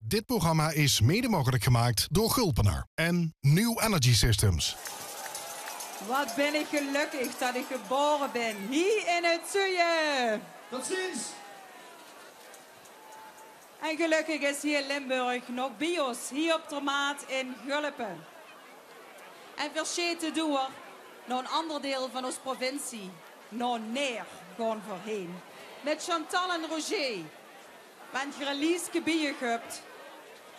Dit programma is mede mogelijk gemaakt door Gulpener en New Energy Systems. Wat ben ik gelukkig dat ik geboren ben hier in het Zuien. Tot ziens. En gelukkig is hier in Limburg nog bios, hier op Termaat in Gulpen. En verscheten door naar een ander deel van onze provincie, naar neer gaan voorheen. Met Chantal en Roger. Want je release bier hebt,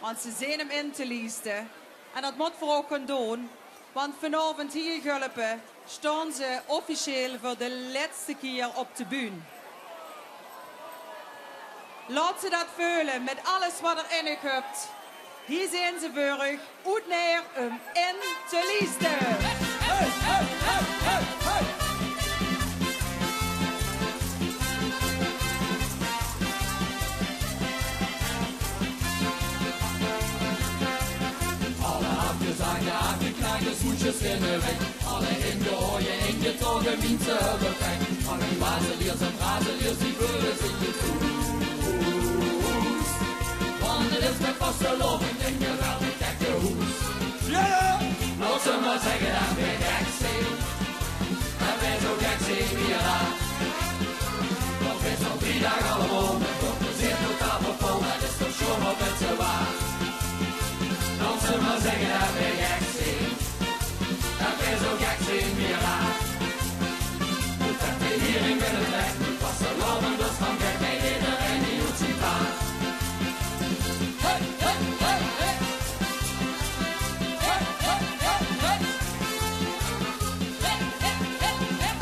want ze zijn hem in te lezen. En dat moet voor ook gaan doen, want vanavond hier in Gulpen staan ze officieel voor de laatste keer op de bühne. Laat ze dat voelen met alles wat erin hebt. Hier zijn ze burg, uit neer in te lezen. Hey, hey, hey, hey, hey. Kleine Smoetjes rennen weg. Alle in de hooien ingetrokken, Wiense hebben pijn. Alle wazeliers en brazeliers, die vullen zich de voet. Want het is met vaste loven en geweldig gekke hoes. Ja! Laat ze maar zeggen dat we gek zijn. En wij zo gek zijn wie je laat. Nog is al 3 dagen allemaal, met toch plezier totaal vol. Dat is toch schon op het ze waard. Laat ze maar zeggen dat we gek zijn. Dat wij zo gek zijn wie je laat. Dat we hier in Binnenweg niet pas te lopen, dus van gek bij iedereen die goed ziet aan. Hey, hey, hey, hey. Hey, hey, hey, hey. Hey, hey, hey, hey.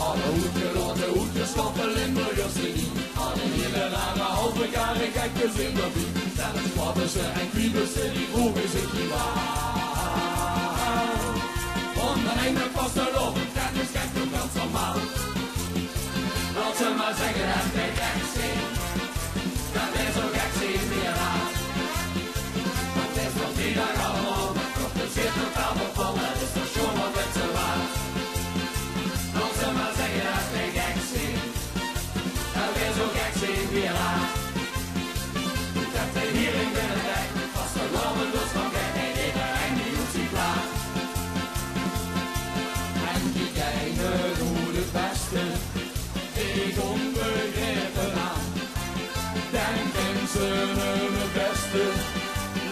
Alle hoedgeloten, hoedgeschoppen Limburgers die alle hele rare halfbekare gekkers in de biet. Zelfs Kwabbessen en Kwiebussen die vroegen zich niet waar. Om dan eindelijk vast te lopen, dat is gek toch wel normaal. Laat ze maar zeggen dat wij gek zijn. Dat wij zo gek zijn wie je laat. Want het is nog 3 dagen allemaal, met toch plezier totaal vol. Dat is toch schon wat het ze waard. Laat ze maar zeggen dat wij gek zijn. Dat wij zo gek zijn wie je laat. Dat wij hier in Binnenweg niet vast te lopen, dus van gek en iedereen die hoeft zich klaar. En die kleine doen het beste, ik onbegrepen aan. Denken ze het beste,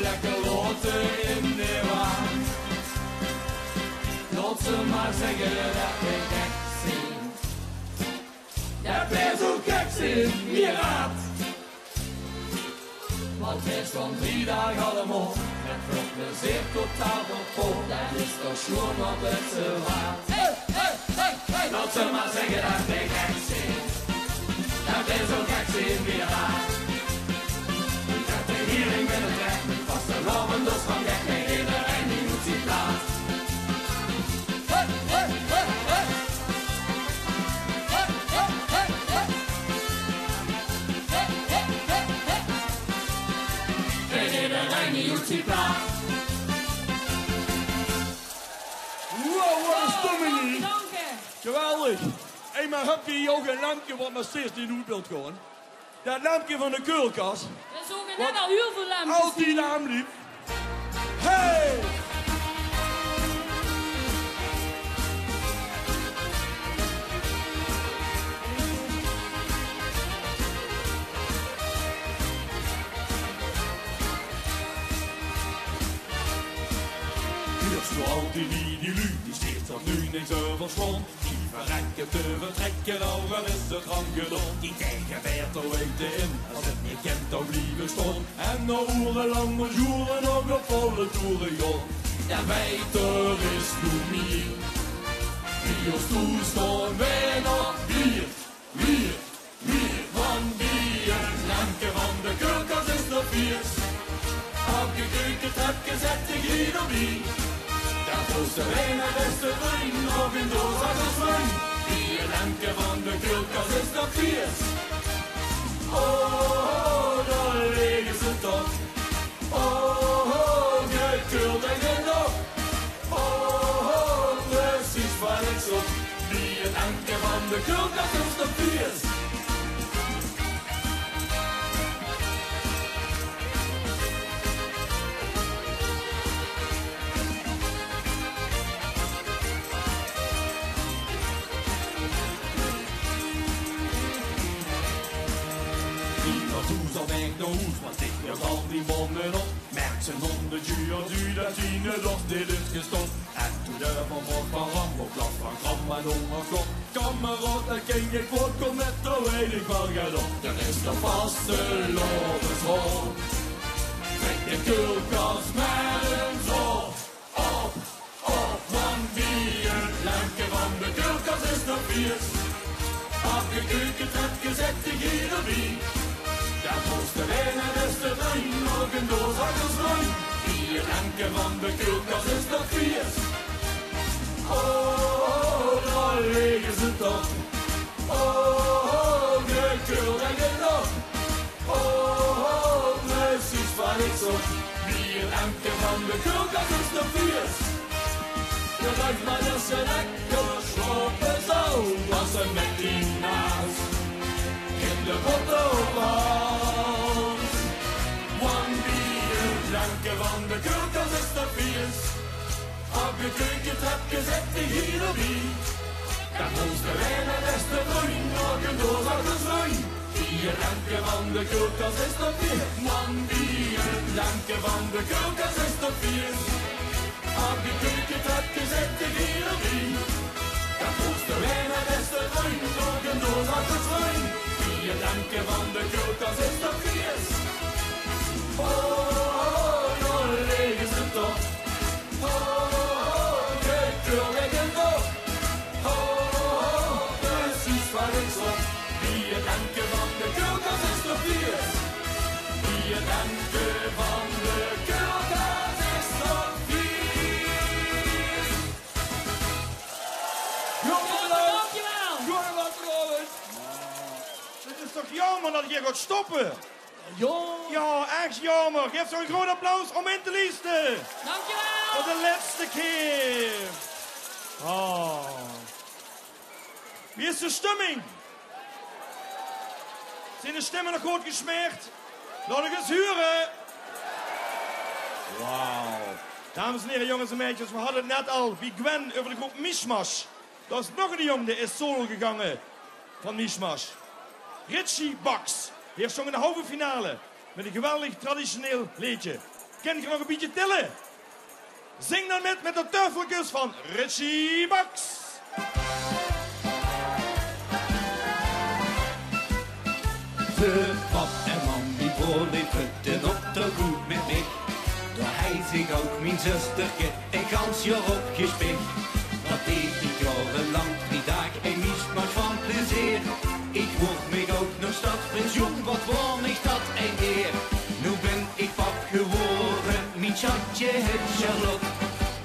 lekker loten in de waan. Laat ze maar zeggen dat wij gek zijn. Dat wij zo gek zijn wie je laat. Want het is van 3 dagen allemaal, met veel plezier totaal vol. Dat is toch schon wat het ze waard. Hey, hey, hey, hey. Laat ze maar zeggen dat wij gek zijn. Dat wij zo gek zijn wie je laat. Dat wij hier in Binnenweg niet vast te lopen, dus van gek bij iedereen die moet zich laat. Hey, hey, hey, hey. Hey, hey, hey, hey. Hey, hey, hey, hey. Bij iedereen die moet zich laat. Wow, wat een stomming. Dank je. Geweldig. Hé, maar heb je hier ook een lampje wat nog steeds niet uit wilt gaan? Dat lampje van de keulkast. We zoeken net al heel veel lampjes. Altijd naam lief. Hey! Eerst zo altijd die lu, die steekt tot nu niks over slon. Die verrekken te vertrekken, over is het gang gedaan. Die tegen werd er weten in, als het niet kent dan blijven staan. En nog urenlang moet joeren nog op volle toeren gaan. Ja, beter is toen niet. Wie ons toestaan wij nog bier, bier, bier. Van bier, lampje van de keulkast is nog viers. Op je keukentrapje zet ik hier op bier. Dat was de bijna beste vriend, nog in doos als een swing. Bier, lampje van de keulkast is nog viers. Oh, daar liggen ze toch. Oh, gekuld en gedok. Oh, precies waar ik zocht. Wie het anker van de keulkast is nog viers. hoes, wat ik als al die mannen op. Merk zijn 100 uur duur dat hij nog dit is gestopt. En toen de van Rambo, plaats van Gram en onderkop. Kameraad, dat ken ik voor, kom met, dan weet ik wel gaat op. Er is de vaste lovensrol. Trek de koelkast met een zol. Op, want wie het lampje van de koelkast is nog vies. Op je keukentrap gezet de gierenbie. Dat moest de wijn en is de bruin, nog een doos akkersbruin. Wie het lampje van de koelkast is nog vies. Oh, daar liggen ze toch. Oh, de koel en de nog. Oh, precies wat ik zocht. Wie het lampje van de koelkast is nog vies. Je ruikt maar dat ze lekker slopen zo, als ze met die naast in de bottel was. Want wie het lampje van de koelkast is nog vies. Op je keukentrap gezet de gierenbie. Dat moest de wijn en is de bruin, nog een doos akkersbruin. Wie het lampje van de koelkast is nog vies. Man, wie het lampje van de koelkast is nog vies. Op je keukentrap gezet de gierenbie. Dat moest de wijn en is de bruin, nog een doos akkersbruin. Wie het lampje van de koelkast is nog vies. Oh, daar liggen ze toch. Precies wat ik zocht. Wie het lampje van de koelkast is nog vies. Wie het lampje van de koelkast is nog vies. Dankjewel. Goedemorgen. Het is toch jammer dat je gaat stoppen? Ja, echt jammer. Geef zo'n groot applaus om in te listen. Dankjewel. Voor de laatste keer. Oh. Wie is de stemming? Zijn de stemmen nog goed gesmeerd? Laat ik eens huren. Wauw. Dames en heren, jongens en meisjes, we hadden het net al bij Gwen over de groep Mishmash. Dat is nog een jongen die is solo gegaan van Mishmash. Richie Bax. Die heeft zong in de halve finale met een geweldig traditioneel liedje. Ken je nog een beetje tillen? Zing dan met de teufelkus van Richie Bax. De pap en mam die voorleefden op de goed met mij. Door hij zich ook mijn zusterke een gans jaar opgespikt. Dat deed ik jarenlang, 3 dagen en Mishmash van plezier. Ik word mij ook nog stadspensioen, wat word ik dat een eer. Nu ben ik pap geworden, mijn schatje het Charlotte.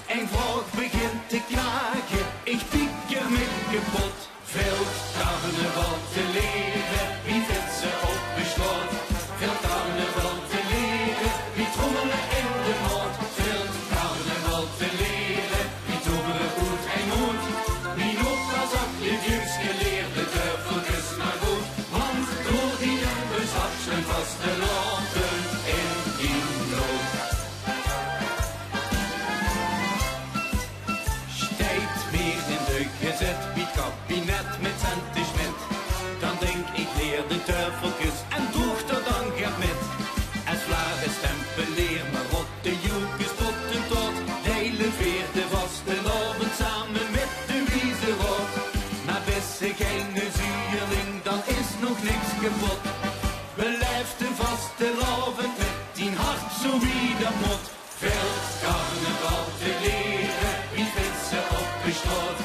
En vrouw begint te klagen, ik piek er me kapot. Veel carnaval te leren, wie vindt ze op besloot. Veel carnaval te leren, wie trommelen in de moord. Veel carnaval te leren, wie toeberen goed en moed. Wie nog was op je jus geleerde, teufelkus maar goed. Want door die jongens afsluit was de lopen in die loop. Stijt meer in de gezet, wie het kabinet met sentiment. Dan denk ik leer de teufelkus en droeg er dan gaat met. En vlare stempel leer maar rot de joekes potten tot. De hele veerde was de lopen samen met de wiese rot. Maar best ze geen zuurling, dan is nog niks kapot. Blijf de vaste loven met 10 hart zo wie dat moet. Veel carnaval te leren, wie vindt ze op besloot.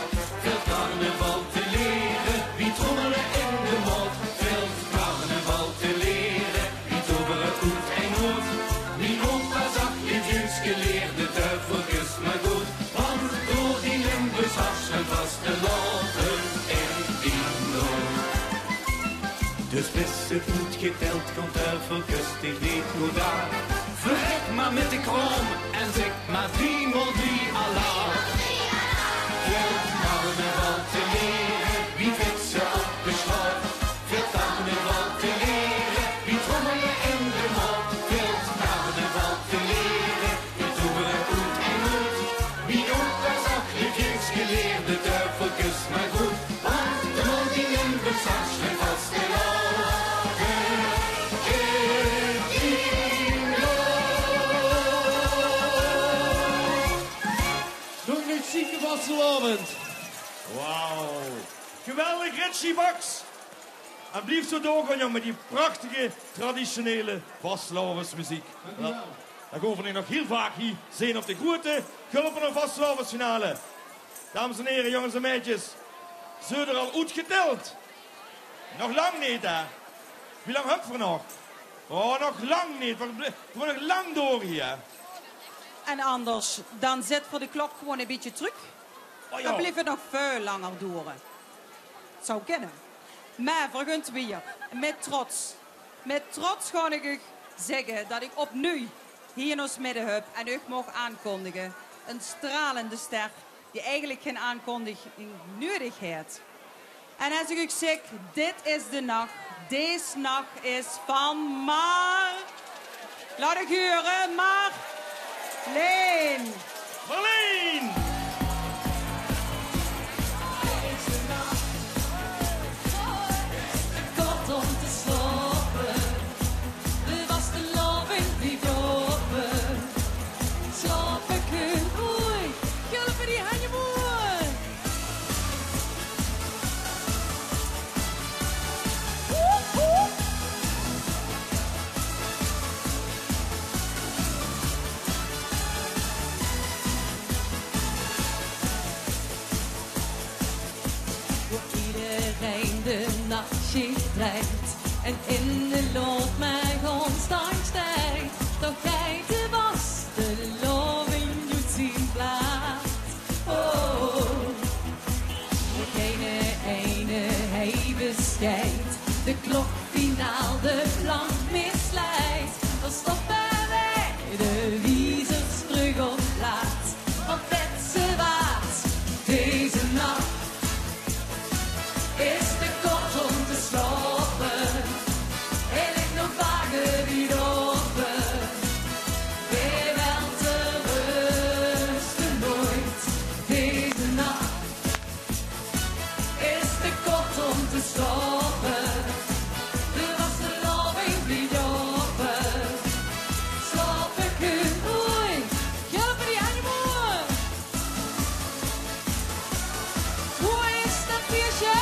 Veel carnaval te leren, wie trommelen in de mot. Veel carnaval te leren, wie toeberen goed en goed. Wie opa zag je juist geleerde teufelkus maar goed. Want door die limbus afschuift was de lopen in die nood. Dus beste goed geteld komt teufelkus, die deed goed aan. Verrek maar met de krom en zeg maar 3 x 3 Allah. Veel carnaval te leren, wie vindt ze op besloot. Veel carnaval te leren, wie trommel je in de mond. Veel carnaval te leren, wie toeberen goed en goed. Wie ook was afgevings geleerde teufelkus maar goed. Want door die limbus afsluit vast de lopen in die vanavond. Wauw. Geweldig, Ritchie Baks. En blijf zo doorgaan, jongen, met die prachtige, traditionele vastelavondsmuziek. Dat gaan we nog heel vaak hier zien op de grote Gulpener vastelavondsfinale. Dames en heren, jongens en meisjes. Zijn er al uitgeteld? Nog lang niet, hè? Wie lang heb je nog? Oh, nog lang niet. We worden nog lang door hier. En anders, dan zet voor de klok gewoon een beetje terug. Oh, ja. Dan blijft het nog veel langer duren. Zou kennen. Maar vergunt weer, met trots ga ik u zeggen dat ik opnieuw hier in ons midden heb en u mag aankondigen. Een stralende ster die eigenlijk geen aankondiging nodig heeft. En als ik u zeg, dit is de nacht, deze nacht is van laat ik horen, Marleen. Marleen! Kort om te slapen, de was de loving die open. Slapen kun mooi, gulpen die hanje mooi. De nachtschicht rijdt en in de loop mij constant stijgt. Toch gij de was, de loving doet zien plaats. Oh, ene hij bescheidt, de klok finaal de plank misleidt. Dan stoppen wij de wiezers terug op plaats, want het ze waard deze nacht. Is te kort om te slapen, en ik nog vaker niet open. Weer wel te rusten nooit, deze nacht. Is te kort om te slapen, de was de loving niet open. Slapen kun mooi, helpen die aan je mooi. Hoe is dat feestje?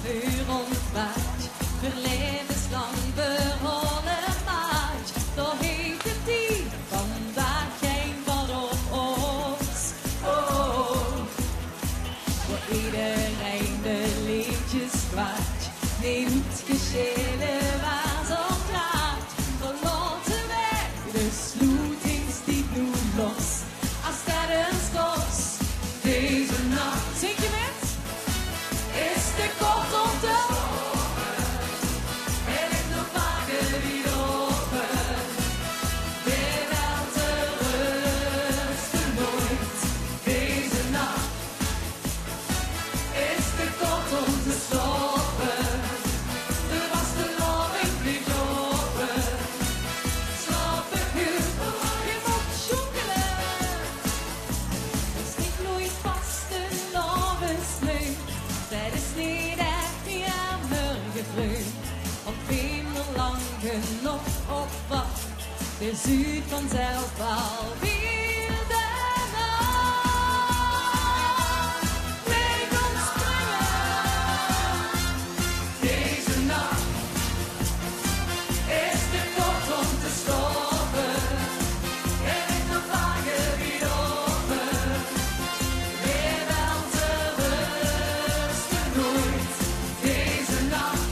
Vuur ontwaakt, voor levenslang behouden maakt. Toch heeft het die vandaag geen wat op ons. Oh, voor iedereen de liedjes kwaad, neemt geschillen waar ze op draait. Verlaten wij de sloetingsdiep nu los, als tijdens kost deze nacht. Zing je met? Is te kort om te slapen, en ik nog vaker niet open. Weer wel te rusten nooit, deze nacht. Is te kort om te slapen, er was de loving niet open. Slapen kun je moet joekelen, is niet nooit vast de lovensleun. Dat is niet echt jammer vreugd, want wie er lang genoeg op wacht, is u vanzelf alweer de nacht. Wij gaan springen, deze nacht. Is te kort om te slapen, en ik nog vaker niet open. Weer wel te rusten nooit, deze nacht.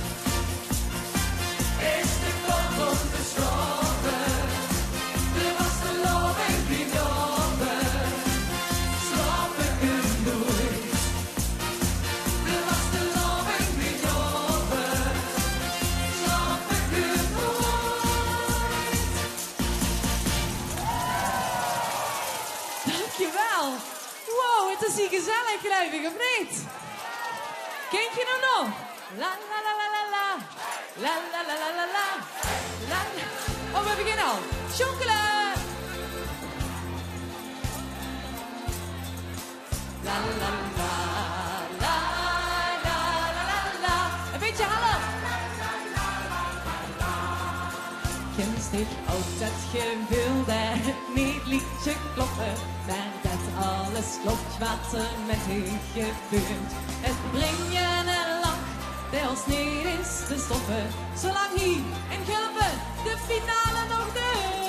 Is te kort om te slapen, er was de loving niet open. Slapen kun nooit, er was de loving niet open. Slapen kun nooit. Dankjewel. Wow, het is hier gezellig, geloof ik, of niet? Kent je er nog? La la la la la la. La la la la la la. La la. Oh, we beginnen al. Chocola. La la la la la la la la. Een beetje half. Geen zich altijd gevoel dat het niet liedje kloppen. Maar dat alles klopt wat er met u gebeurt. Het brengt je een lach, dat ons niet is te stoppen. Zolang hier en Gulpen de finale nog duurt.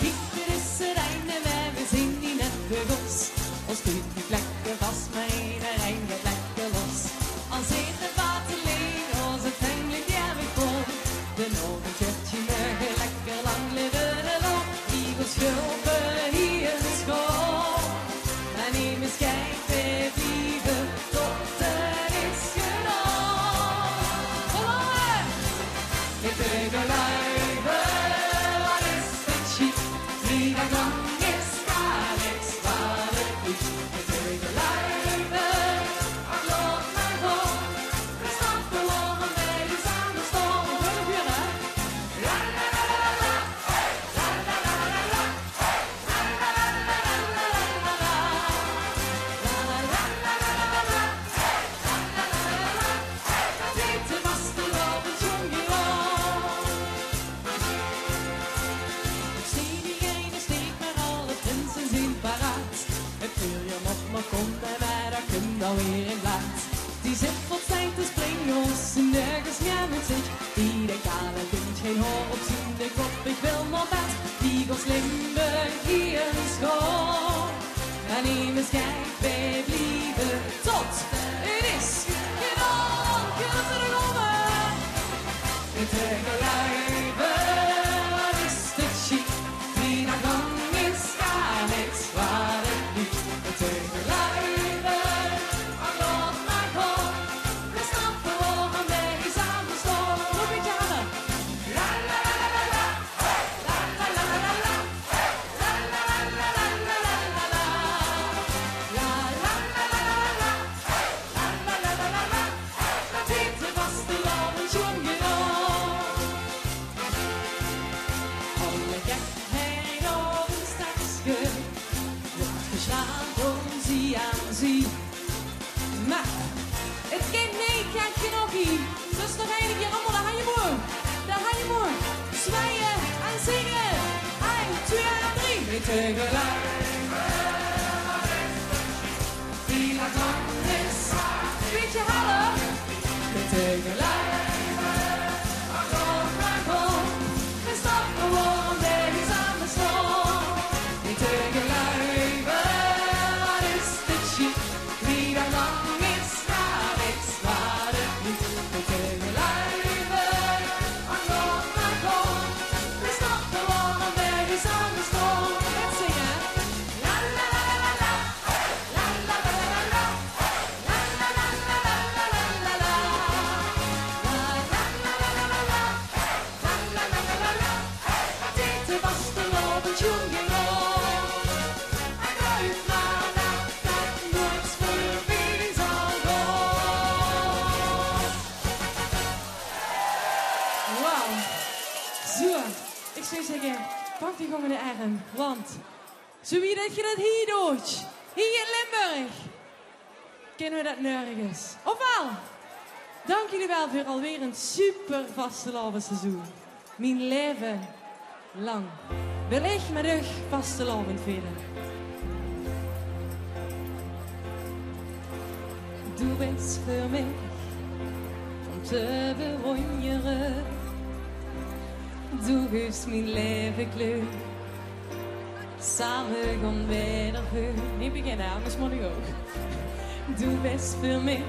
Dit is het einde, maar we zien niet net begonnen. Ons stuurt niet lekker vast, maar iedereen gaat lekker los. Als in de waterleen, als het hengelijk jaar weer vol. De Noordertje mogen lekker lang leven de loop. Die wil schulpen hier in de school. En niet meer kijken, blijven tot het is gedaan. Verlangen! Ik denk een leven, wat is het chic? Wie dat lang is, gaat niks waar het niet. Ik denk een leven, ach loop maar gewoon. We staan gewoon een beetje samen staan. Wat wil je hè? La la la la la, la la la la la, la la la la la la la la. La la la la la la la, la la la la la. Dat heet de vastelovend jongejoch. Ik zie diegene steek, maar alle prinsen zijn paraat. Het vuurje nog maar komt en wij daar kunnen alweer in plaats. Die zit vol tijd te springen, ons nergens meer met zich. Die denkt aan het kind, geen hoor op zijn kop, ik wil nog bed. Die goes Limburg hier in school. En niet meer schijnt bij blijven tot het is gedaan. Kunnen ze er komen? Het tegen leven, wat is de chic? Wie naar gang is, gaat niks waar het niet. Het tegen leven, ach laat maar gaan. We staan gewoon een beetje samen staan. Roep het je aan. La la la la la la, la la la la la la, la la la la la la la la la. La la la la la la, la la la la la la. Dat heet de vastelovend jongejoch. Alle gekheid op een stakje wordt geslaan door zie aan zie. Maar het kind nee, kijk je nog hier. Dus nog een keer allemaal, daar ga je mooi. Daar ga je mooi. Zwijgen en zingen. 1, 2 en 3. Weer tegelijk. Die laat lang is. Beetje halen. Weer tegelijk. Ach, kom maar kom. We staan gewoon beetje samen staan. Weer tegelijk. Wat is de chic? Wie daar lang is, gaat niks waar het niet. Weer tegelijk. Ach, kom maar kom. We staan gewoon beetje samen staan. Let's zingen. La la la la la la. La la la la la la. La la la la la la la la la. La la la la la la la. La la la la la la. Dat heet de vastelovend jongejoch. En nooit maar dat nooit voorbij zal gaan. Wauw. Zo. Ik zou zeggen, pak die gewoon de arm. Want, zo wie dat je dat hier doet, hier in Limburg, kennen we dat nergens. Of wel? Dank jullie wel voor alweer een super vastelavondseizoen. Mijn leven lang. Wil ik met u vastelavond vieren. Du bist für mich om te bewonderen. Du gibst mijn leven kleur. Samen gaan wij ervoor. Niet beginnen, anders moet ik ook. Du bist für mich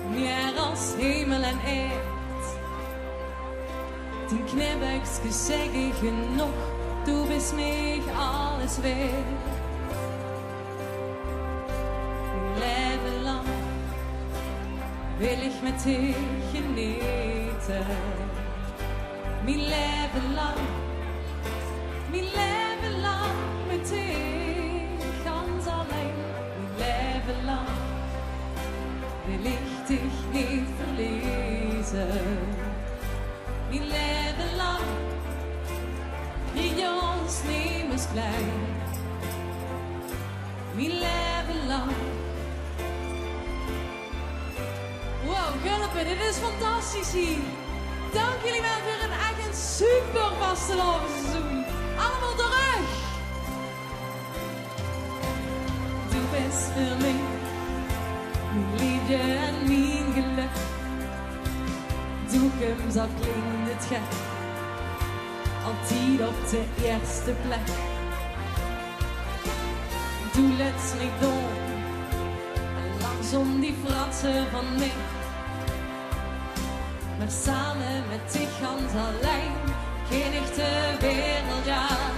meer als hemel en aard. Den Knäböckske säger genug. Du bist mich alles wert. Mijn leven lang wil ik met dich genieten. Mijn leven lang met dich ganz alleen. Mijn leven lang wil ik dich niet verliezen. Mijn leven lang je ons niet meer klein. Mijn leven lang Wow, Gulpen, dit is fantastisch hier. Dank jullie wel voor echt een super vastelavondseizoen. Allemaal terug. Du bist für mich mijn liefde en mijn geluk. Du kommst op klinkt het gek, altijd op de eerste plek. Du lätst mich doen en langzaam die fratsen van mij. Maar samen met dich ganz allein geen echte wereld aan.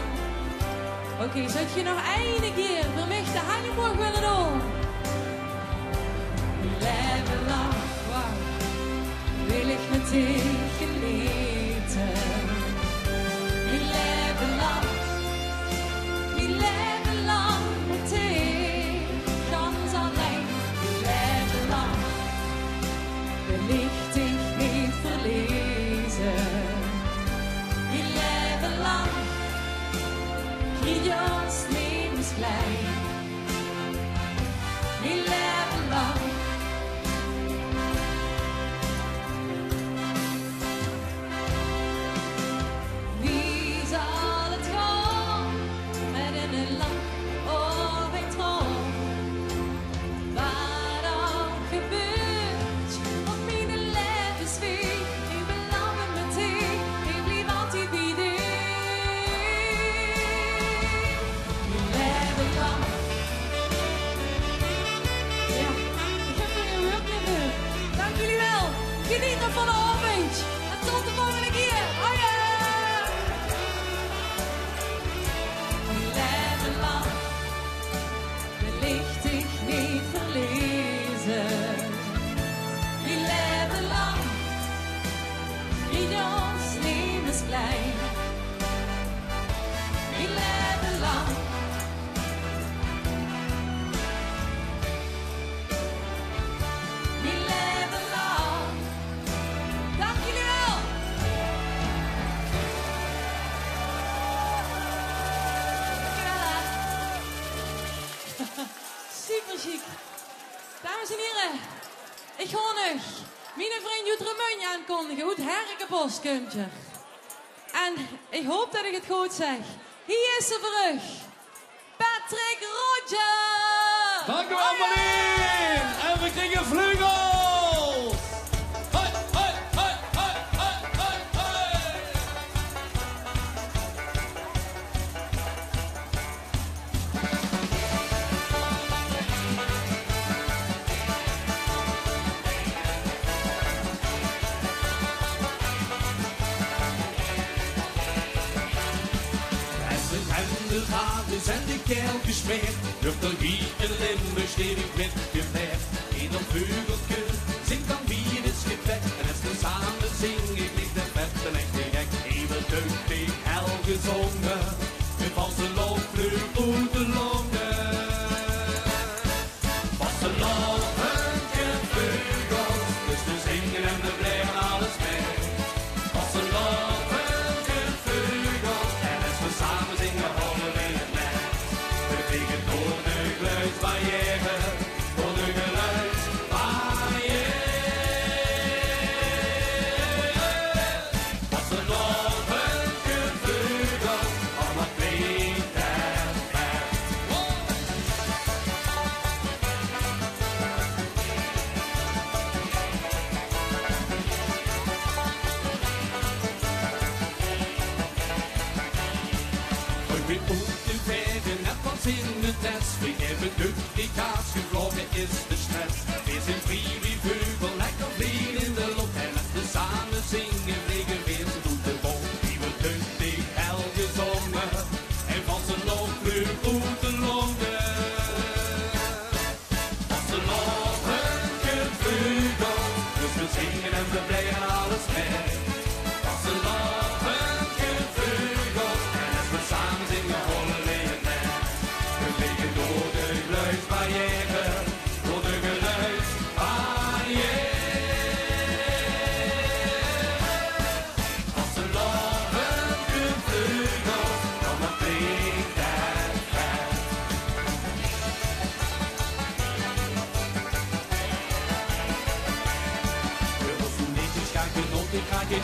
Oké, zet je nog één keer voor mij de Hangenborg willen doen? Leven lang, wow, wil ik met dich genieten. Mijn leven lang met dich ganz allein. Mijn leven lang wil ik dich niet verliezen. Mijn leven lang krieg je ons levensgleich. Mijn leven lang. Wie zal het gaan met een lach of een droom? Wat dan gebeurt op mijn levensweg? Ik belang met dich, ik blijf altijd bij dich. Mijn leven lang. Ja, ik heb er geen woord meer voor. Dank jullie wel. Geniet nog van de avond. En tot de volgende keer. Oh ja! Mijn leven lang wil ik dich niet verliezen. Mijn leven lang krieg je ons levensgleich. Mijn leven lang. Mijn leven lang. Dank jullie wel. Super chic. Dames en heren, ik ga nog mijn vriend Jut Remunje aankondigen hoe het herkenpost kunt je. En ik hoop dat ik het goed zeg. Hier is ze terug. Patrick Roger. Dank u wel, Marien! En we krijgen vleugels! Hoi, hoi, hoi, hoi, hoi, hoi, hoi! En de gaders en de keel gesmeerd. Lucht er hier in Limburg steed ik met geveer. Ieder vugeltje zingt dan wie het schipweg. En als we samen zingen, ik lig de vet en echt te gek. Even deugd ik hel gezongen. Met valse loopvlucht uit de longen. Valse loopvluchtje vleugels. Dus we zingen en we blijven alles mee. Valse loopvluchtje vleugels. En als we samen zingen, horen we het net. We vliegen door de geluidsbarrière. Door de geluidsbarrière. Valse loopvluchtje vleugels.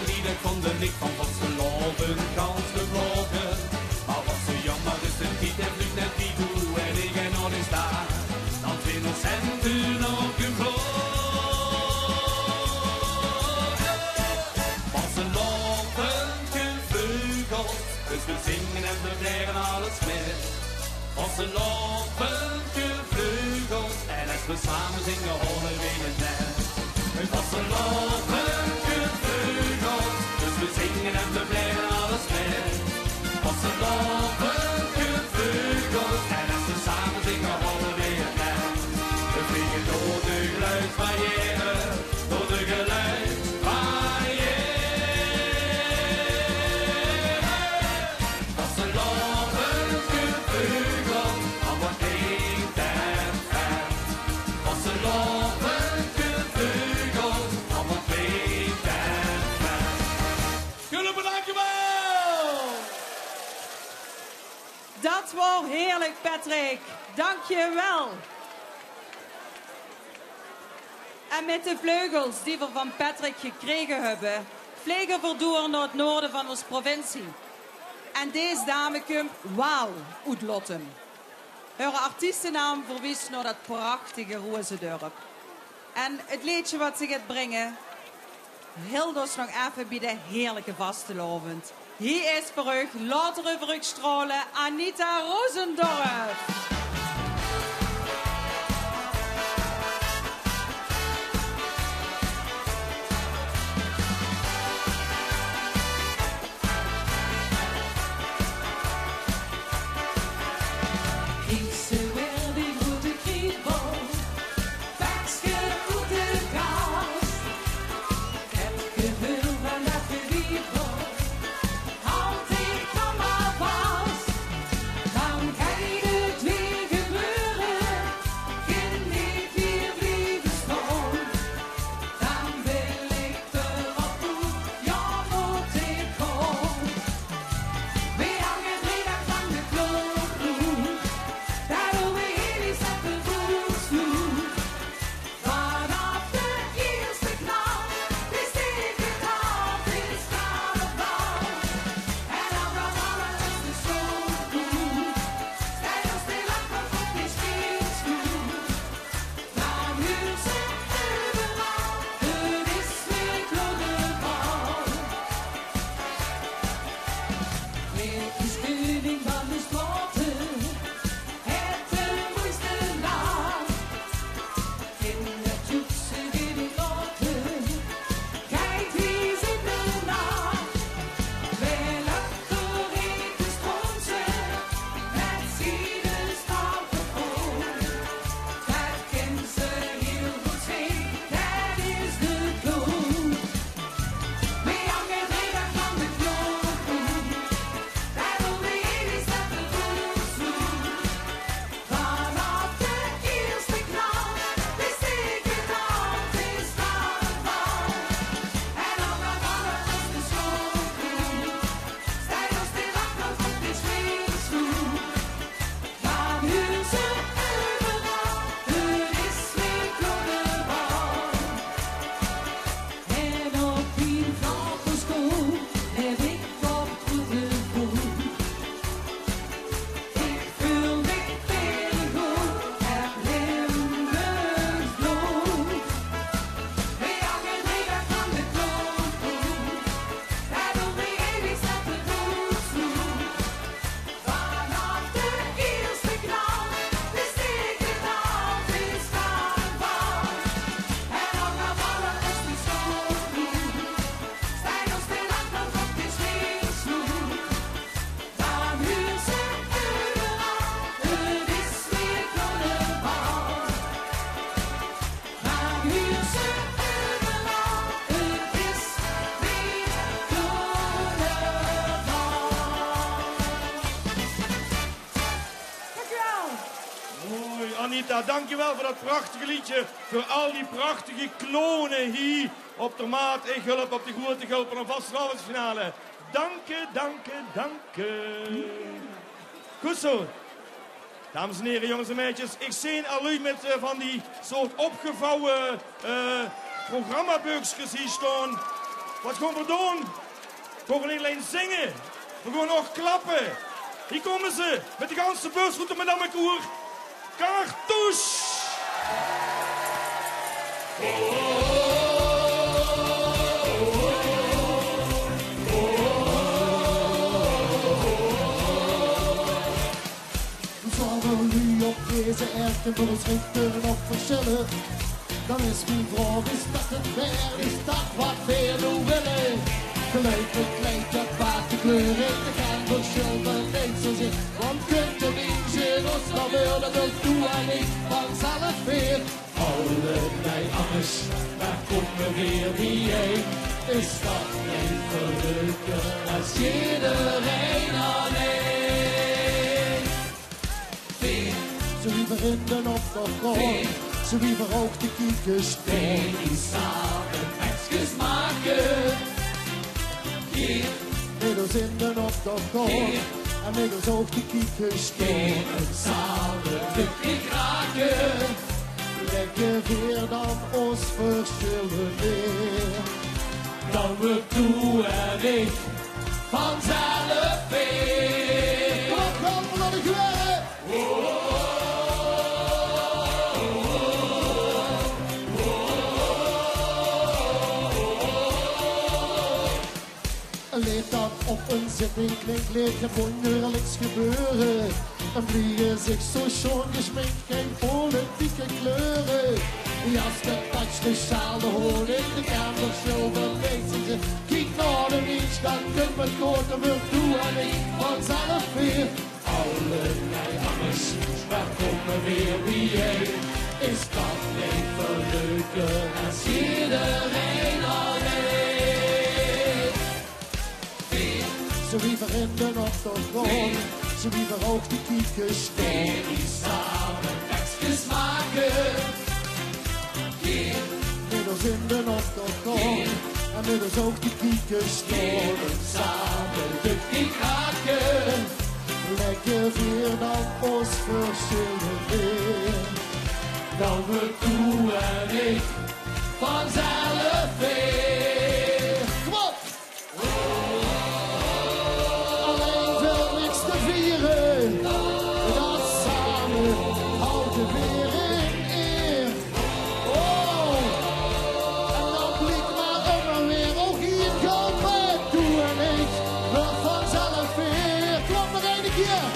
die dat konden niet van wat ze lopen, kans gevlogen. Maar wat zo jammer is, de tiet en vlucht net die toe en ik en nog eens daar. Dan 20 centen op gevlogen. Wat ze lopen, gevleugeld, dus we zingen en we brengen alles met. Wat ze lopen, gevleugeld, en als we samen zingen, horen we het net. Wat ze lopen, gevleugeld, dus we zingen en we brengen alles met. Wat ze lopen, gevleugeld, en als we samen zingen, horen we het net. We vliegen door de geluidsbarrière, door de geluidsbarrière. Wat ze lopen, gevleugeld, al wordt klinkt en ver. Wat ze lopen, gevleugeld, al wordt klinkt en ver. Jullie bedankt wel! Dat was heerlijk, Patrick. Dank je wel. En met de vleugels die we van Patrick gekregen hebben, vliegen we door naar het noorden van onze provincie. En deze dame komt Waal uit Lottem. Haar artiestennaam verwijst naar dat prachtige Rozendorp. En het liedje wat ze gaat brengen, hield ons nog even bij de heerlijke vastelovend. Hier is voor u, later over u stralen, Anita Rozendorp. Anita, dankjewel voor dat prachtige liedje. Voor al die prachtige klonen hier op de Maat en Gulp, op de Grote Gulp en een vastelavondsfinale. Dank je. Goed zo. Dames en heren, jongens en meisjes. Ik zie al u met van die soort opgevouwen programmaboekjes hier staan. Wat gaan we doen? We gaan niet alleen zingen. We gaan ook klappen. Hier komen ze. Met de ganse bus. Goed met Madame Koer. Cartouche. Zullen we nu op deze erken voor ons richten of verschillen? Dan is mijn vraag, is dat het weer? Is dat wat we doen willen? Gelijk bekleed, dat paard de kleur in de gaan verschillen niet zozeer. Want kunt er niet zien, ons dan willen, dat doe en ik vanzelf weer. Allerlei anders, daar komt me weer bijeen. Is dat niet gelukkig als iedereen alleen? Zo wie verinden op de grond, zo wie verhoogt de kiekers Die samen mexjes maken. Hier, middels in de op de grond, en middels ook de kiekers samen lukt raken. Lekker weer dan ons verschillen weer. Dan we toe en ik vanzelf weer. Kom op, naar de geweren! Leert dat op een zitting klinkt, leert je wonderlijks gebeuren. En vliegen zich zo schoon gesminkt, geen politieke kleuren. Jas de patch, de sjaal, de hoorn in de kamershow, verlezen ze. Kijk naar de niets, dan kunnen we het goed en we doen en ik vanzelf weer. Allerlei anders, waar komen weer bijeen? Is dat leven leuker als iedereen alleen? Zo wie verinden op de grond, zo wie verhoogt de kiekers Die samen mexjes maken. middels in de op de grond, en middels ook de kiekers Samen lukt die raken. Lekker weer dan ons verschillen weer. Dan we toe en ik vanzelf weer. Kom op! Alleen veel niks te vieren. Dat samen houden weer in eer. Oh! En dan blik maar immer weer. Ook hier komen toe en ik wel vanzelf weer. Kom op, nog een keer!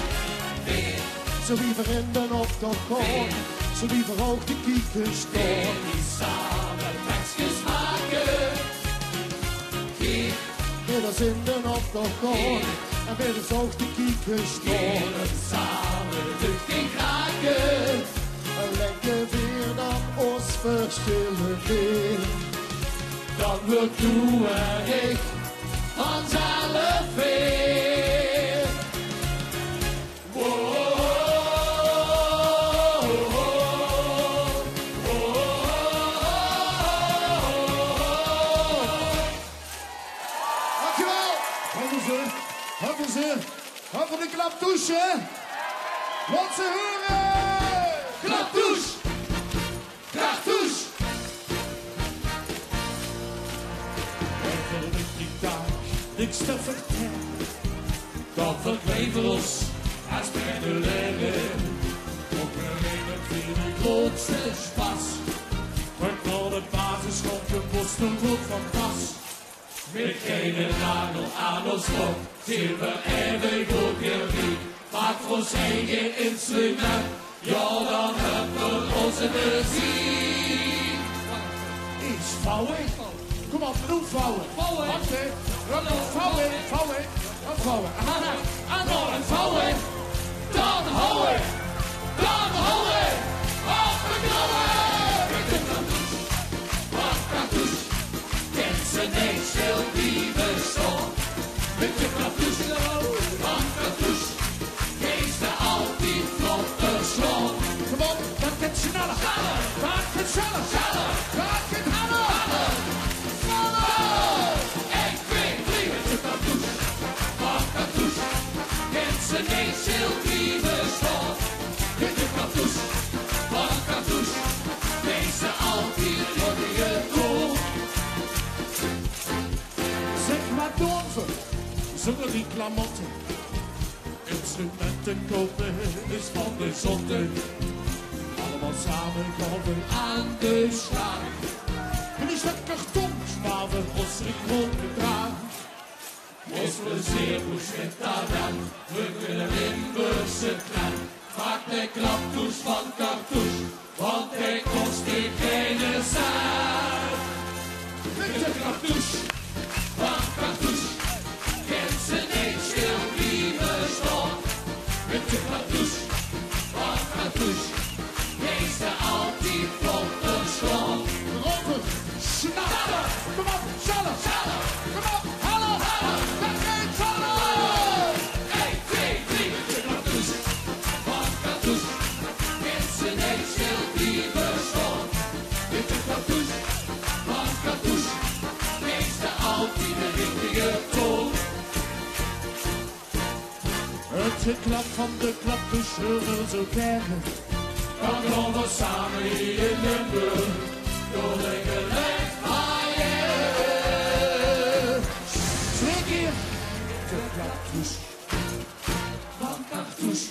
Zo wie verinden op de grond, zo wie verhoogt de kiekers door. Die samen mexjes maken. Middels in de op de grond, en middels ook de kiekers door. Samen lukt die raken. Lekker weer dan ons verschillen weer. Dan we toe en ik vanzelf weer. Wow. Hebben de klaptouche? Laat ze horen! Klaptouche! Klaptouche! Eigenlijk die dag, niks te vertellen. Dan verdwijnen we ons als bij de leren. Op een reden viel ik Grootste spas. wordt al de basisschool gebost een goed van pas. Met geen nagel aan ons kop, zien we even goed weer wie. Maak voor ons eigen instrument, ja dan hebben we onze muziek. Iets vouwen. Kom op, doe vouwen. Vouwen. Wacht hè. Vouwen, vouwen. Vouwen. En dan een vouwen, dan houden, dan houden. Op de knallen! Met de klaptouche, wat klaptouche. Kent ze niet stil wie bestond. Met de klaptouche, wat klaptouche. Geef ze altijd vlot verslond. Kom op, dat gaat sneller. Dat gaat sneller. Dat gaat harder. Ik weet wie met de klaptouche, wat klaptouche. Kent ze niet stil wie bestond. Met de klaptouche, wat klaptouche. Geef ze altijd vlot verslond. maakt doorven, zonder die klamotten. Instrumenten kopen is van de zotte. Allemaal samen gaan we aan de slag. En die zet karton, waar we ons gewoon gedragen. Ons plezier moest met dan, we kunnen Limburgse kraan. Maak de klaptoes van cartouche, want hij kost die geen cent. Met de klaptoes van cartouche, kent ze niet stil wie bestond. Met de klaptoes van cartouche, wees ze altijd op de stond. Rotten, snappen, kom op, zallen, kom op, hallo, dat gaat zallen! 1, 2, 3, met de klaptoes van cartouche, kent ze niet stil wie bestond. Met de klaptoes van cartouche, wees ze altijd de richtige toon. Het geklap van de klaptoes zullen zo krijgen. Dan gaan we samen hier in Limburg door de gelijk waaien. 2 keer de klaptoes Van cartouche,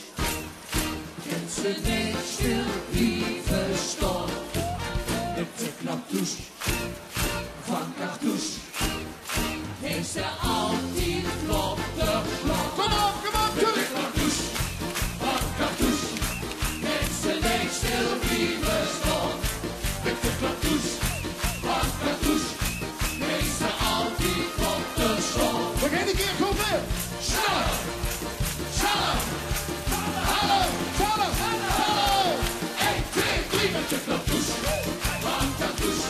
kent ze niet stil wie verstond. Met de klaptoes van cartouche, heeft ze altijd op de klok. Kom op, Met de klaptoes van cartouche, kent ze niet stil wie verstond. Met de klaptoes van cartouche, heeft ze altijd op de stond. we gaan een keer goed weer. Shalom! Shalom! Hallo, zallen, hallo! 1, 2, 3 met de klaptoes van cartouche.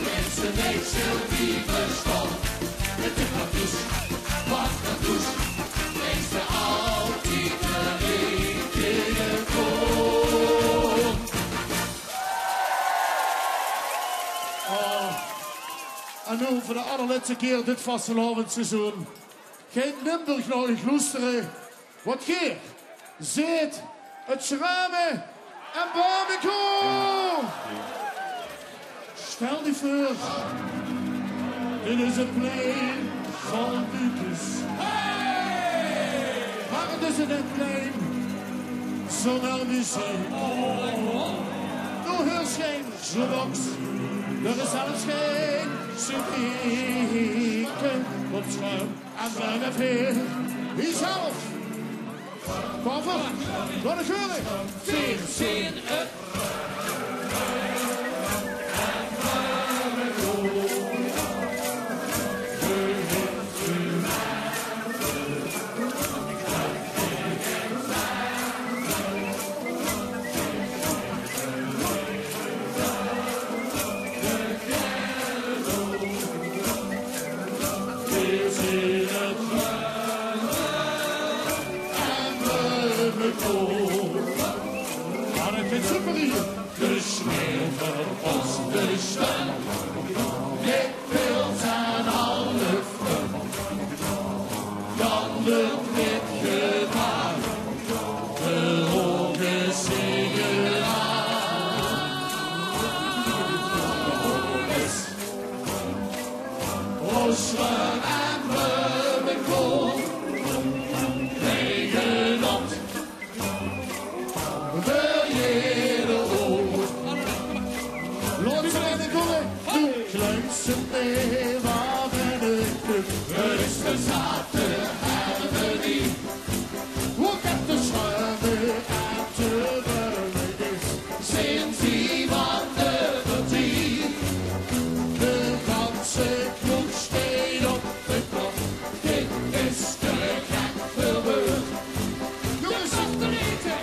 Mensen niet stil wie bestond. Met de klaptoes van cartouche. Mensen altijd de richtige toon. En nu voor de allerlaatste keer dit vastelavondseizoen. Geen Limburg nodig loesteren. Wat geer, zit, het schramen en barbecue. Stel je voor, dit is het plein van Bupus. Maar het is een plein zonder muziek. Door heel schijn, zolangs. Er is zelfs geen subieke op schuim en bijna veel. Wie zelf? Kom voor, wat een geurig. 14 up. Maar ik vind het super hier. De sneeuw verpost de stem. Ik wil zijn alle vrum. Dan lukt dit gedaan. De ogen zingen aan. Osren en Beubenkool. Regenot. Laat ze in de koelen. De kleinste mee waar we de kut. Er is de zaten herberie. Hoe gaat de schuimen uit de burgers? Sinds iemand de verdriet. De ganse kroeg steed op de klok. Dit is te gek gebeurd. Jongens, achtereten.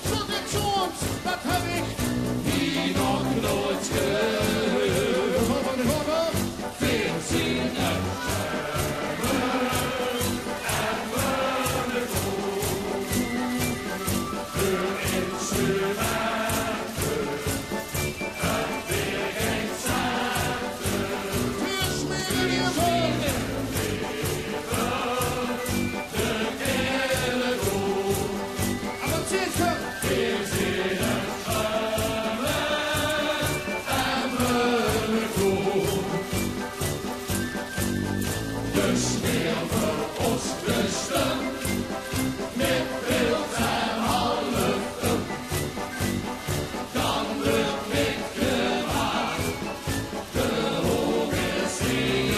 Zo dit soort, dat heb ik. Die nog nooit gehoord. 14 up. Dus weer voor ons rusten, met wild en half dan lukt ik maar de hoge zee.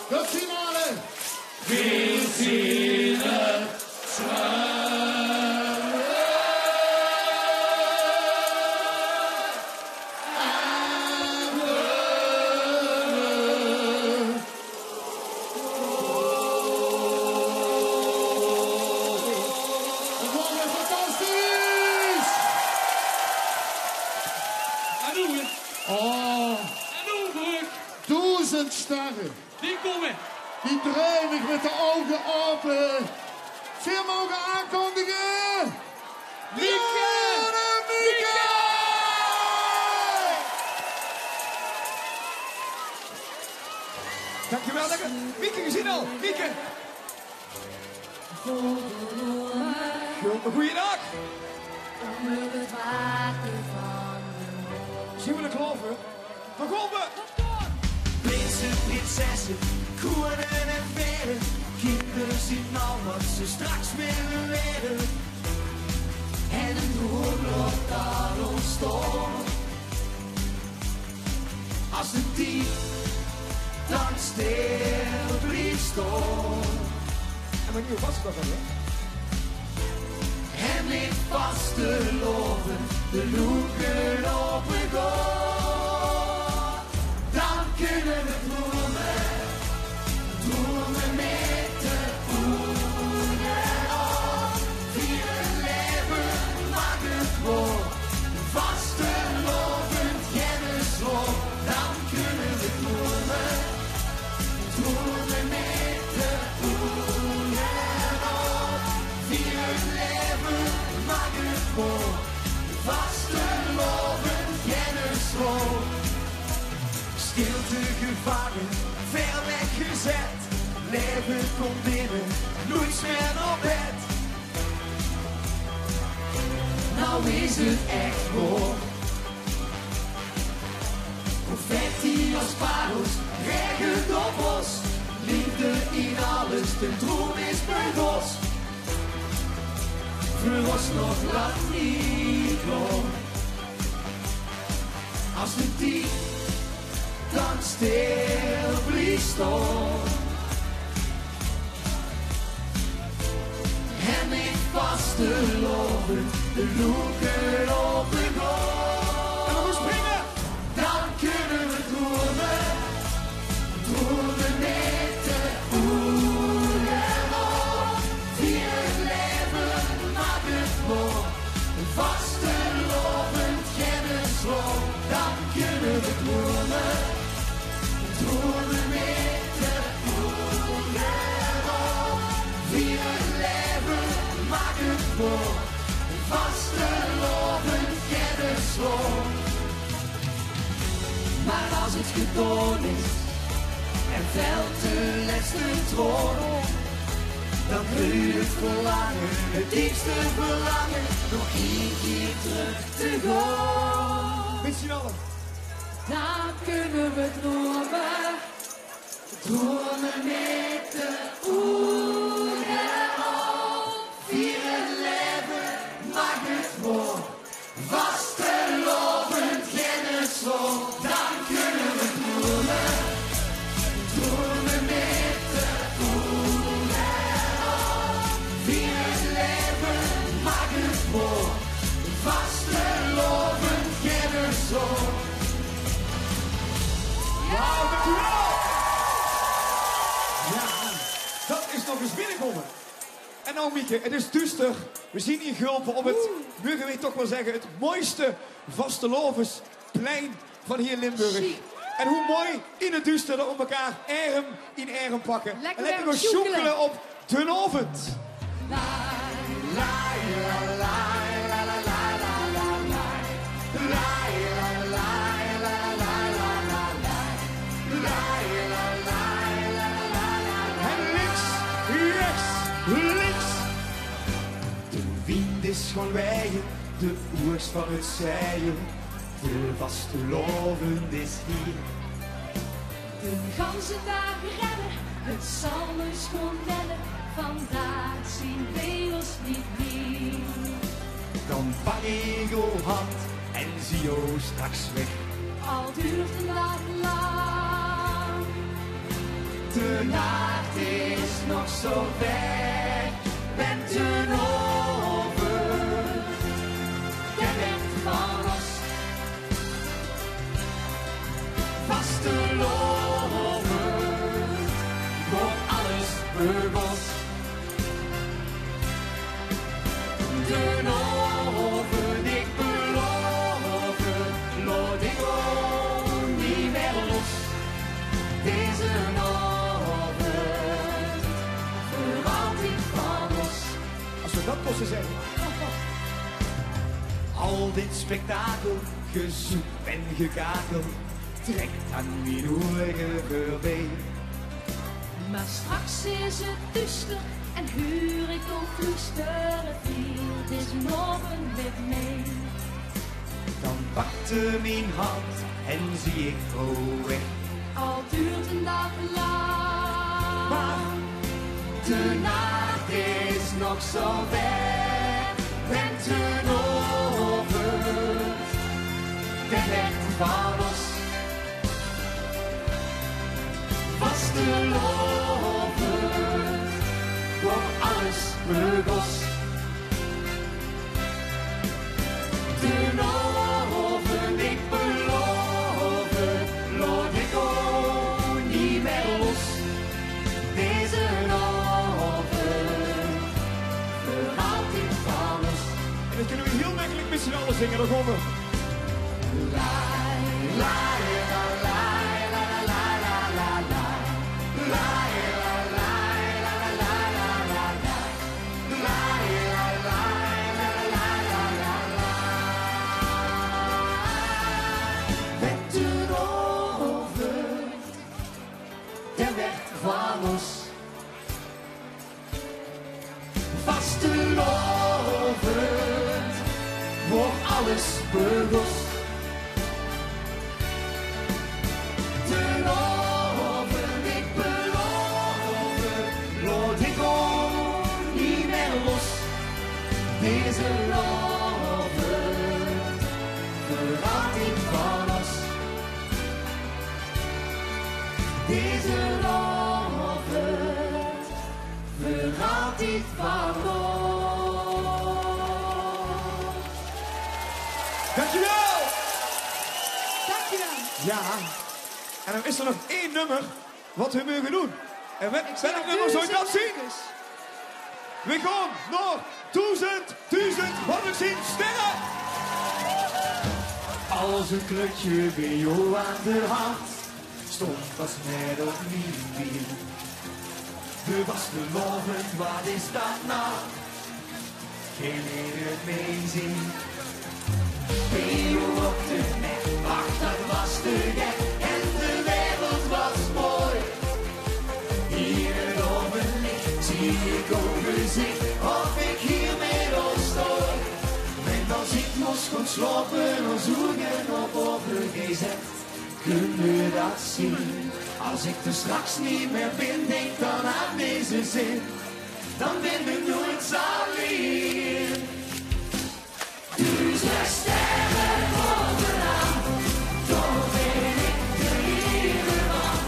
De finale. We zien het sterren. Die komen. Die dreunig met de ogen open. Veel mogen aankondigen. Mieke! Mieke! Dankjewel, lekker. Mieke, gezien al. Mieke. Goeiedag. Zien we de kloven? Van Golven. Prinsen, prinsessen, koenen en veren. Kinderen zien al wat ze straks willen werden. En een oorlog daar ontstond. Als een dief dan stil blieft stond. En mijn nieuwe vast toch hè? En ligt vast te lopen, de loeken open door. Dan kunnen we dromen met de voeten op. Via het leven mag het woord, vaste lovend kennisloop. Dan kunnen we dromen met de voeten op. Via het leven mag het woord, vaste lovend kennisloop. Stilte gevangen, ver weggezet. Leven komt binnen, nooit meer op bed. Nou is het echt hoor. Confetti als parels, regent op ons. Liefde in alles, de droom is bedost. Verlost nog lang niet rond. Als de diep dan stil blieft stond. En ik vast te lopen, de loeken open door. En we moeten springen! Dan kunnen we dromen met de voeten op. Via het leven voor. Vastelovend kennisloon. Maar als het gedaan is en veld de laatste troon, dan kun je het verlangen, het diepste verlangen, nog één keer terug te gaan. Met z'n allen. Dan kunnen we dromen, Dromen met de oeren op. Vieren leven mag het voor. Vastelovend kennisloon. Dan kunnen we dromen. Dromen met de oeren op. Vieren leven mag het voor. Vastelovend kennisloon. Wauw, dankjewel! Ja, dat is nog eens binnenkomen. En nou Mieke, het is duister. We zien hier Gulpen op het, mogen we toch wel zeggen, het mooiste vastelovensplein van hier Limburg. En hoe mooi in het duister dat we elkaar arm in arm pakken. Lekker en lekker weer gaan sjoekelen sjoekelen. op de ovend. Links. De wind is gaan waaien, de oers van het zeien. De vastelovend is hier. de ganse dagen rennen, het zal me schoon rennen. Vandaag zien we ons niet meer. Dan pak ik uw hand en zie jou straks weg. Al duurt de nacht lang. De nacht is nog zo ver, bent een over. De weg van ons, vasteloven, wordt alles begonnen. De oven, ik beloof, laat ik ook niet meer los. Deze oven, voor altijd van ons. Als we dat kosten zeggen. Al dit spektakel, gezoek en gekakel, trekt aan mijn oren voorbij. Maar straks is het duister en huur ik op fluisteren viel. Deze morgen met mee. Dan pakte mijn hand en zie ik gauw weg. Al duurt een dag lang. Maar de nacht is nog zo ver, bent een over. De weg van ons, vasteloven, voor alles begos. De oven, ik beloof, laat ik ook niet meer los. Deze oven, voor altijd van ons. En dat kunnen we heel makkelijk met z'n allen zingen. Dan gaan we. Met een oven, de weg van ons. Vastelovend, wordt alles begonnen. De oven, ik beloof, laat ik ook niet meer los. Deze oven, voor altijd van ons. Deze oven, voor altijd van ons. Dankjewel! Dankjewel. Ja. En dan is er nog één nummer wat we mogen doen. En welk nummer zou je dat zien? We gaan naar 1000 sterren. Als een klutje bij jou aan de hand, stond pas net op mijn wiel. De vastelovend, wat is dat nou? geen het meezien. Theo op de nek, ach dat was te gek en de wereld was mooi. Hier het overlicht zie ik overzicht of ik hier met ons stoor. En als ik moest gaan slapen, dan zoeken op overgezet. Kun je dat zien? Als ik er straks niet meer ben, denk dan aan deze zin. Dan ben ik nooit alleen. Dus we sterren bovenaan, toch ben ik de lieve man.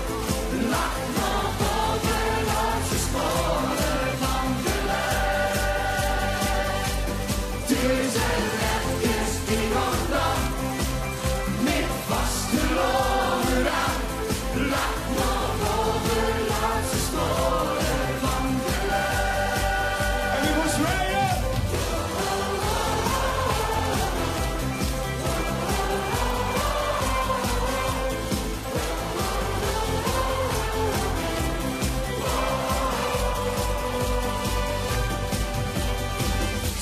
Lach nog over onze sporen van de lucht. Dus een lefjes die nog dan, met vaste loren aan. Lach nog over onze sporen van de lucht. En u moest rijden!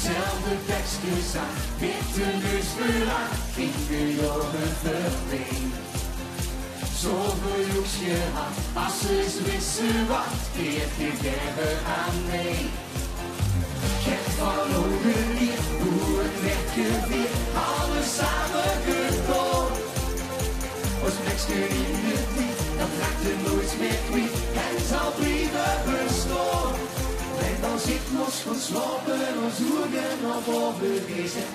Zelfde tekstjes aan, witte neusveur aan, vingerjongen verdween. Zoveel joekje had, als ze eens wissen wat, keert je verder aan mee. Ik heb van ogen niet, hoe het werd gevierd, alles samen gekocht. Als nekske in het lied, dat raakt er nooit meer kwijt, en zal blijven bestaan. En als ik moest gaan slapen, dan zoeken op overgezet.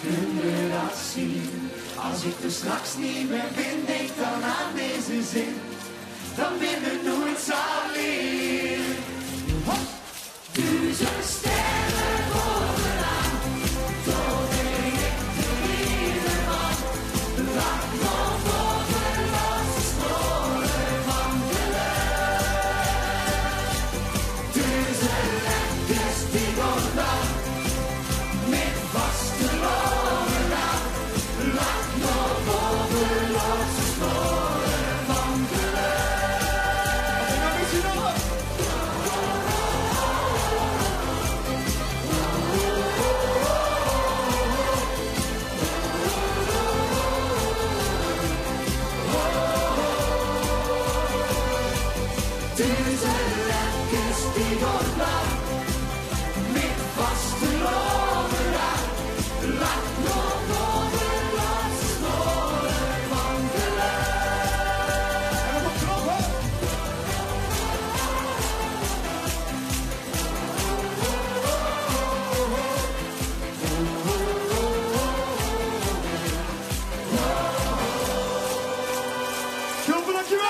Kun je dat zien? Als ik er straks niet meer ben, denk dan aan deze zin. Dan ben ik nooit alleen. Duizend sterren bovenaan, toch ben ik de lieve man. Lach nog over losse sporen van de lucht. Duizend lekkers die nog dan, met vaste loren aan. Lach nog over losse sporen van de lucht. En dan is hij nog. Duizend lekkers die nog lang, met vaste loren aan. Lach nog over losse sporen van de lucht. En op knoppen. Schulpen, dankjewel!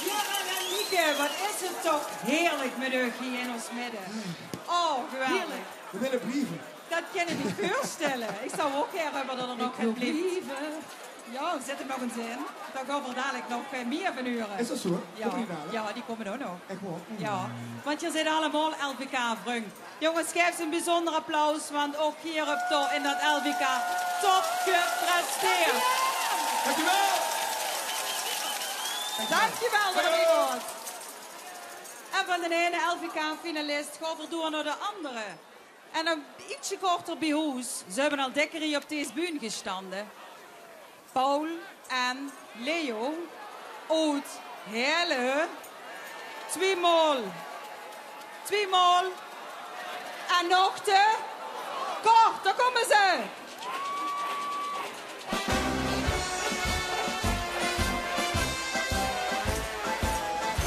Joran en Mieke, wat is het toch heerlijk met u hier in ons midden. Oh, geweldig. We willen brieven. Dat kan ik me voorstellen. Ik zou ook graag hebben dat er nog gaat blijven. Ja, zet er nog eens in. Dan gaan we dadelijk nog meer van uren. Is dat zo? Ja, Komt die dadelijk? ja, die komen ook nog. Echt wel? Ja, want je zit allemaal LVK-vriend. Jongens, geef ze een bijzonder applaus, want ook hier op in dat LVK top gepresteerd. Dankjewel! Dankjewel, Domingo's. En van de ene LVK-finalist gaan we door naar de andere. En dan ietsje korter bij huis. Ze hebben al dikker hier op deze bühne gestanden. Paul en Leo uit hele tweemaal. En nog te kort, daar komen ze.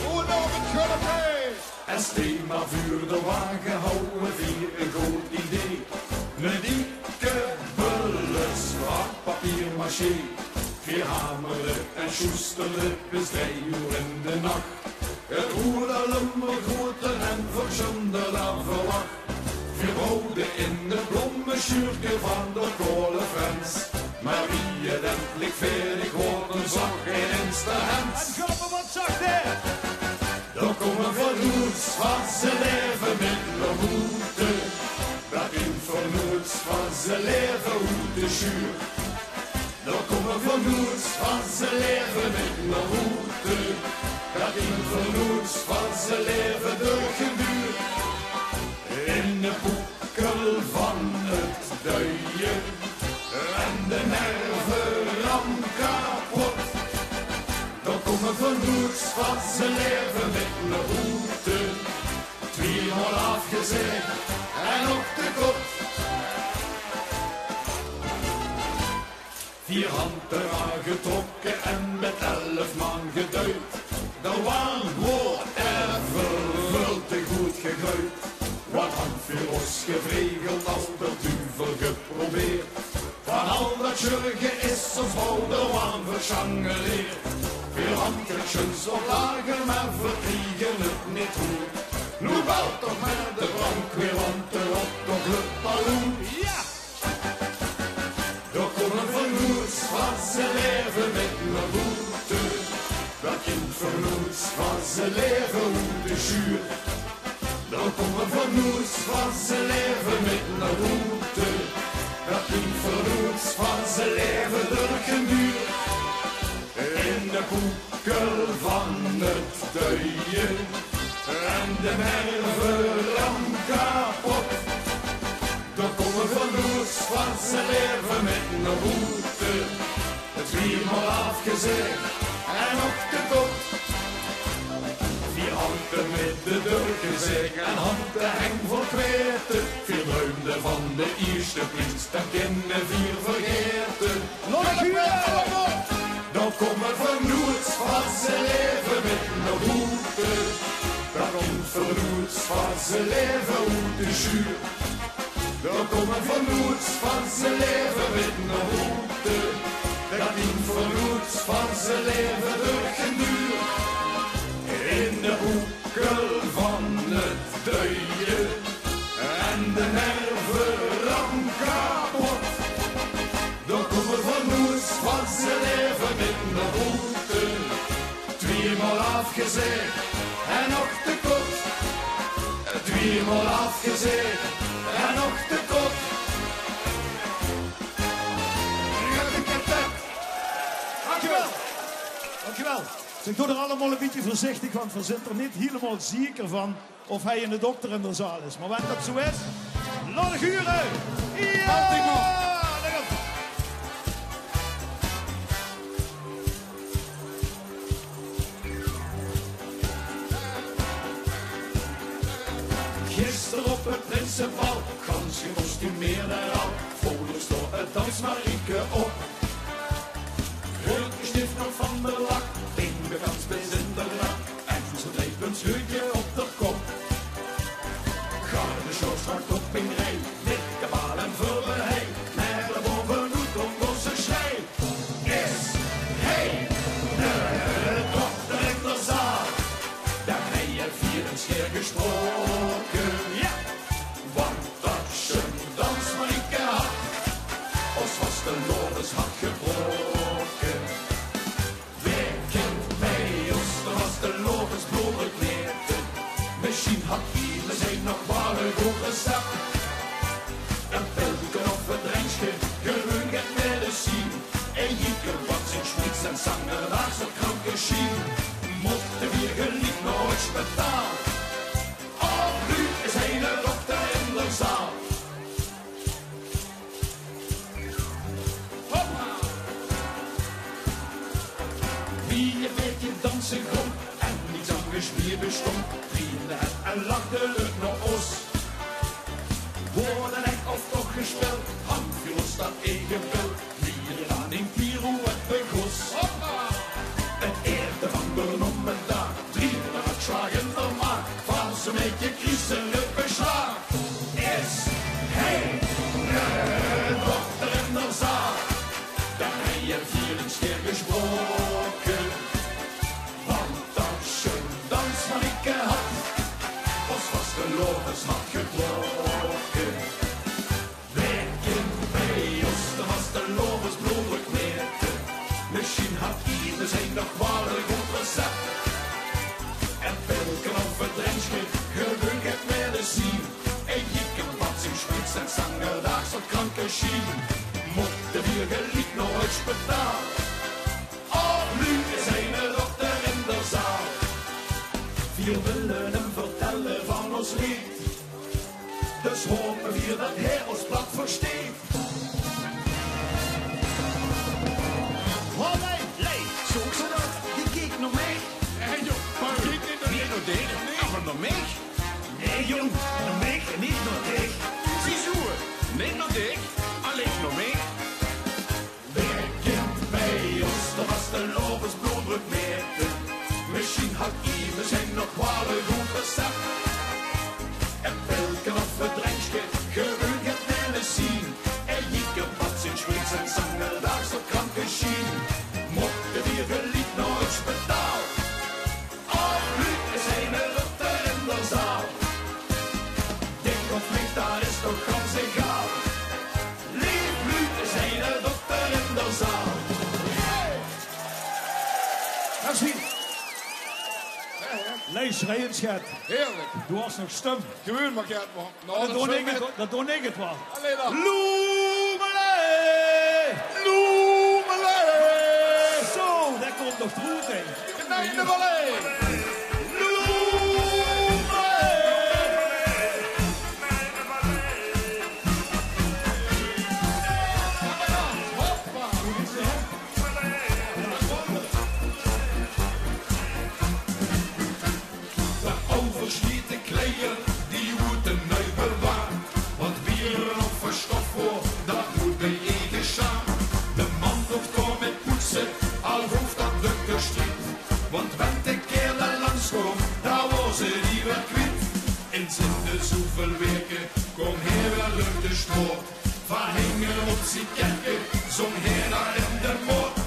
Goedenavond, Gulpen! En thema vuur de wagen houden weer een goed idee. Een dikke bulles van papier maché. Vier hameren en sjoesteren bis 3 uur in de nacht. Het hoorde allemaal groter en verzonder dan verwacht. Vier rode in de bloemensjurken van de kolenfans. Maar wie het endelijk verig worden zag geen insta-hand. En Gulpen, wat zag hij? Dan komen vernoets van zijn leven met de moeder. Dat in vernoets van zijn leven hoe de schuur. Dan komen vernoets van zijn leven met de moeder. Dat in vernoets van zijn leven de afgezegd en op de kop. 4 handen aangetrokken en met 11 man geduid. De warmwoord er vervuld te goed gegruid. Wat Handvuros gevregeld, al de duvel geprobeerd. Van al dat jurgen is ons vrouw de waan verschangeleerd. 4 handkruksjes op lager, maar verkriegen het niet goed. Nu bouwt toch maar de brandweer, want erop toch lukt ballon. Ja! Door komen vernoets van zijn leven met mijn boete. Dat kind vernoets van zijn leven hoe de zuur. Door komen vernoets van zijn leven met mijn boete. Dat kind vernoets van zijn leven door geen muur. In de koekel van het duien en de merven ram kapot. Door komen vernoets van zijn leven met een boete. Het 4-maal afgezegd en op de kop. 4 handen met de deur gezegd en handen heng voor kweten. 4 bruinde van de eerste prins, dan kennen 4 vergeten. Nog uur! Dan komen vernoets van zijn leven met een boete. Dan komt vernoets van zijn leven hoe de zuur. Dan komen vernoets van zijn leven met een boete. Dat komt vernoets van zijn leven door geen duur. In de hoekel van het duien en de nerven ram kapot. Dan komen vernoets van zijn leven met een boete. 2-maal afgezegd en nog te kort. 2-maal afgezegd en nog te kort. Dankjewel. Dankjewel. Zeg, doe er allemaal een beetje voorzichtig, want we zijn er niet helemaal zeker van of hij en de dokter in de zaal is. Maar wanneer dat zo is, laat uren. Ja! Gisteren op het Prinsenbal, gans gekostumeerd en al. Vogels door het dansmarieke op. Hulke stift nog van de lak, bekans bij zinderlak. En zo dreef een scheutje op de kop. Garde shorts hard op in rij, dikke baal en vulberij. Naar de bovenhoed om losse schrij. Is hij de dokter in de zaal? Daar hij je 4 een scheer gesproken. Ja, want dat je dansmarieke had, ons was de Loris had gebroken. Werken bij ons, dan was de Loris bloedig leerten. Misschien had iedereen nog wel een goed recept. Een pilken of een drankje, gewoon get medicijn. En je kunt wat zijn schmieds en zanger naar zo'n kranke schien. Mochten wir geliefd nooit betaald. Of nu is hij de dokter in de zaal. Hoppa! Wie een beetje dansen kon en niets anders meer bestond. Vrienden het en lachte het naar ons. Woorden echt of toch gespeeld, Handvuros dat eigen beeld. Wie aan in pirouette begos. Hoppa! Het eerste van Bernum en daar, 300 slagen normaal, van zo'n beetje christelijk beslaag. Is hij de dokter in de zaal? Daar hij je 4 een scheer gesproken. Want als je dansmarieke had, was de Loris had gebroken. Werken bij ons, dan was de Loris bloedig meerte. Misschien had iedereen nog wel een goed recept. En pilken of het drankje, gewoon get medicijn. En je kan wat zijn spits en zanger daags op kranke schien. Mochten wir geliefd nooit betaald. Oh, nu is hij de dokter in de zaal. 4 willen hem vertellen van ons lied. Dus hopen we dat hij ons plat versteekt. Zo dat, die keek naar mij. Hey joh, maar kijk niet naar mij. Nee, naar mij. Nee, jong, naar mij schrijend, schat. Heerlijk. Du was nog stem. Gewoon maar gaat man. Nou, Dat doe ik het wel. Allee dan. Loemele! Loemele! Zo, daar komt nog goed in. Nee, de ballet. Overschnieten kleden, die moeten nu bewaard. Want wie er nog verstopt voor, dat moet bij eigen schaam. De man hoeft door met poetsen, al hoeft dat lukken strikt. Want wanneer de kerel langskomt, daar was ze die weer kwijt. In zinde zoveel weken, kom hij wel uit de stroot. Verhingen op zijn kerken, zong hij daar in de moord.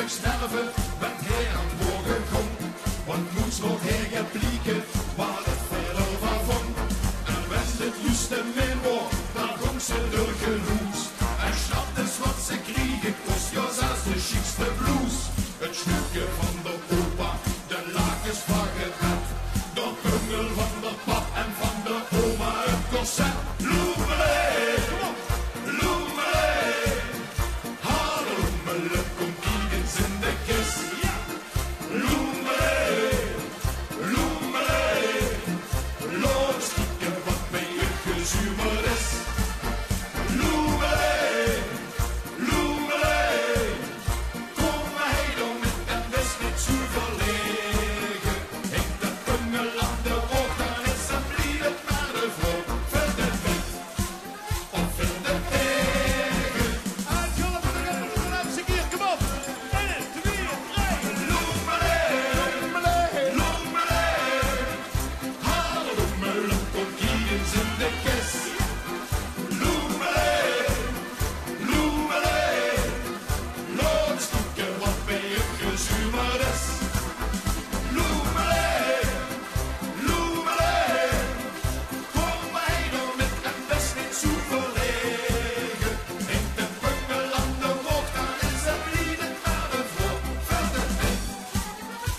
Sterven, bent hij aan het morgen komt. Want moeds wordt hij geblieken, waar het verder van vond. En wenn het juiste min wordt, dan komt ze door geloes. En snapt eens wat ze kriegen, kost jou zelfs de chicste blouse. Het stukje van de opa, de lakens van het bed. De pungel van de pap en van de oma het corset. Loemele, loemele, halloemele, kom kiegens in de kist. Loemele, loemele, loos kieken wat bij je gezuurd is. Loemele, loemele, kom mij dan met en best niet zo verlegen. Ik de pungel aan de woord, dan is het blieft maar de vrouw. Vult het met, of vult het tegen. Uitgulpen, dan gaan we de laatste keer, kom op. 1, 2, 3. Loemele, loemele, loemele, halloemele, kom kiegens in de kist. Loemele, loemele, loos kieken wat bij je gezuurd is. Loemele, loemele, kom mij dan met en best niet zo verlegen. In de pungel aan de woord, dan is het blieft maar de vrouw. Vult het met,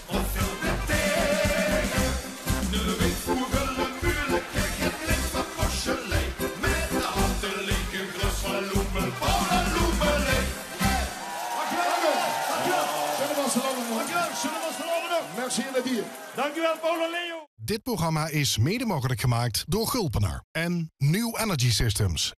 of vult het tegen. Nu weet vogel een moeilijke getlicht van porselein. Met de handen liggen gras van loemel, oh een loemele. Merci en adieu. Dankjewel, Paul en Leo. Dit programma is mede mogelijk gemaakt door Gulpener en New Energy Systems.